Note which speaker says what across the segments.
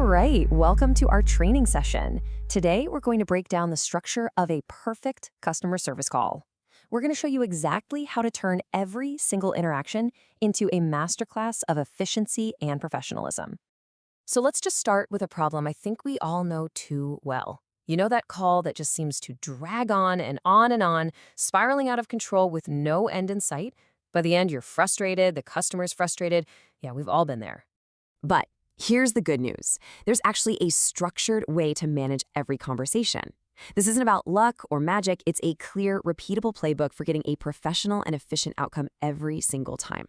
Speaker 1: right, welcome to our training session. Today, we're going to break down the structure of a perfect customer service call. We're going to show you exactly how to turn every single interaction into a masterclass of efficiency and professionalism. So let's just start with a problem I think we all know too well. You know that call that just seems to drag on and on, spiraling out of control with no end in sight? By the end, you're frustrated, the customer's frustrated. Yeah, we've all been there. But here's the good news. There's actually a structured way to manage every conversation. This isn't about luck or magic. It's a clear, repeatable playbook for getting a professional and efficient outcome every single time.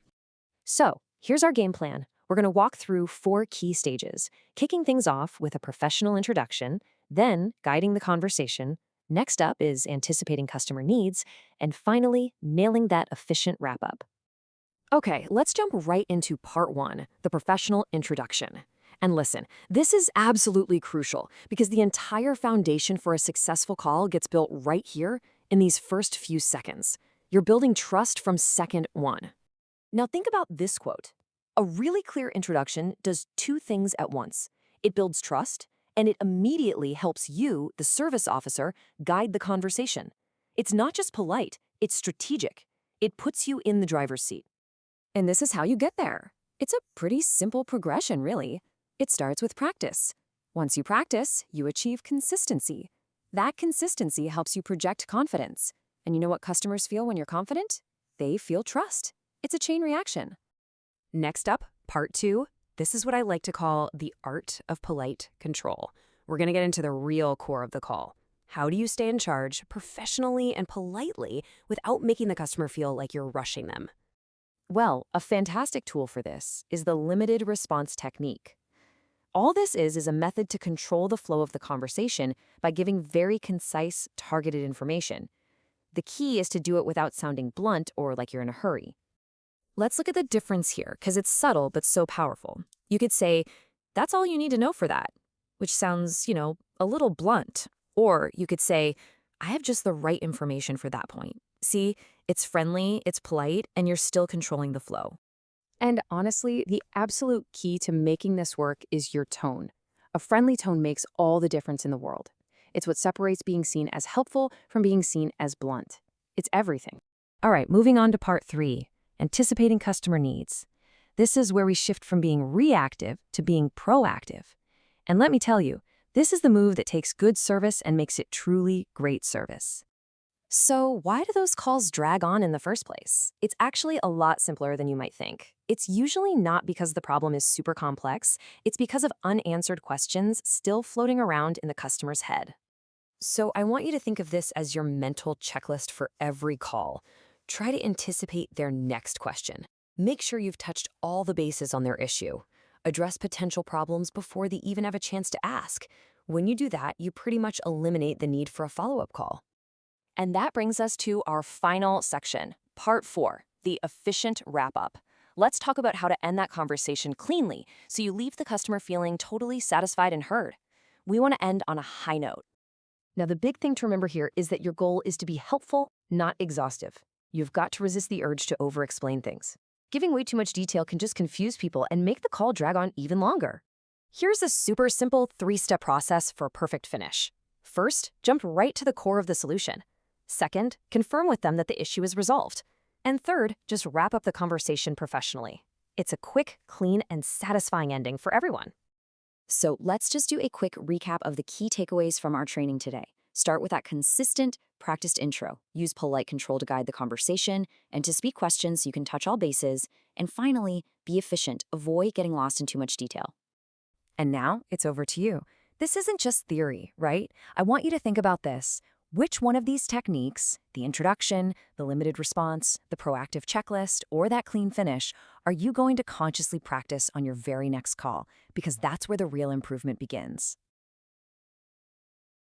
Speaker 1: So here's our game plan. We're going to walk through 4 key stages, kicking things off with a professional introduction, then guiding the conversation. Next up is anticipating customer needs, and finally, nailing that efficient wrap-up. Okay, let's jump right into part 1, the professional introduction. And listen, this is absolutely crucial because the entire foundation for a successful call gets built right here in these first few seconds. You're building trust from second 1. Now think about this quote. A really clear introduction does 2 things at once. It builds trust, and it immediately helps you, the service officer, guide the conversation. It's not just polite, it's strategic. It puts you in the driver's seat. And this is how you get there. It's a pretty simple progression, really. It starts with practice. Once you practice, you achieve consistency. That consistency helps you project confidence. And you know what customers feel when you're confident? They feel trust. It's a chain reaction. Next up, part 2. This is what I like to call the art of polite control. We're going to get into the real core of the call. How do you stay in charge professionally and politely without making the customer feel like you're rushing them? Well, a fantastic tool for this is the limited response technique. All this is a method to control the flow of the conversation by giving very concise, targeted information. The key is to do it without sounding blunt or like you're in a hurry. Let's look at the difference here, because it's subtle but so powerful. You could say, "That's all you need to know for that," which sounds, a little blunt. Or you could say, "I have just the right information for that point." See, it's friendly, it's polite, and you're still controlling the flow. And honestly, the absolute key to making this work is your tone. A friendly tone makes all the difference in the world. It's what separates being seen as helpful from being seen as blunt. It's everything. All right, moving on to part 3. Anticipating customer needs. This is where we shift from being reactive to being proactive. And let me tell you, this is the move that takes good service and makes it truly great service. So why do those calls drag on in the first place? It's actually a lot simpler than you might think. It's usually not because the problem is super complex. It's because of unanswered questions still floating around in the customer's head. So I want you to think of this as your mental checklist for every call. Try to anticipate their next question. Make sure you've touched all the bases on their issue. Address potential problems before they even have a chance to ask. When you do that, you pretty much eliminate the need for a follow-up call. And that brings us to our final section, part 4, the efficient wrap-up. Let's talk about how to end that conversation cleanly so you leave the customer feeling totally satisfied and heard. We want to end on a high note. Now, the big thing to remember here is that your goal is to be helpful, not exhaustive. You've got to resist the urge to over-explain things. Giving way too much detail can just confuse people and make the call drag on even longer. Here's a super simple 3-step process for a perfect finish. First, jump right to the core of the solution. Second, confirm with them that the issue is resolved. And third, just wrap up the conversation professionally. It's a quick, clean, and satisfying ending for everyone. So let's just do a quick recap of the key takeaways from our training today. Start with that consistent, practiced intro. Use polite control to guide the conversation, anticipate questions so you can touch all bases, and finally, be efficient. Avoid getting lost in too much detail. And now, it's over to you. This isn't just theory, right? I want you to think about this. Which one of these techniques, the introduction, the limited response, the proactive checklist, or that clean finish, are you going to consciously practice on your very next call? Because that's where the real improvement begins.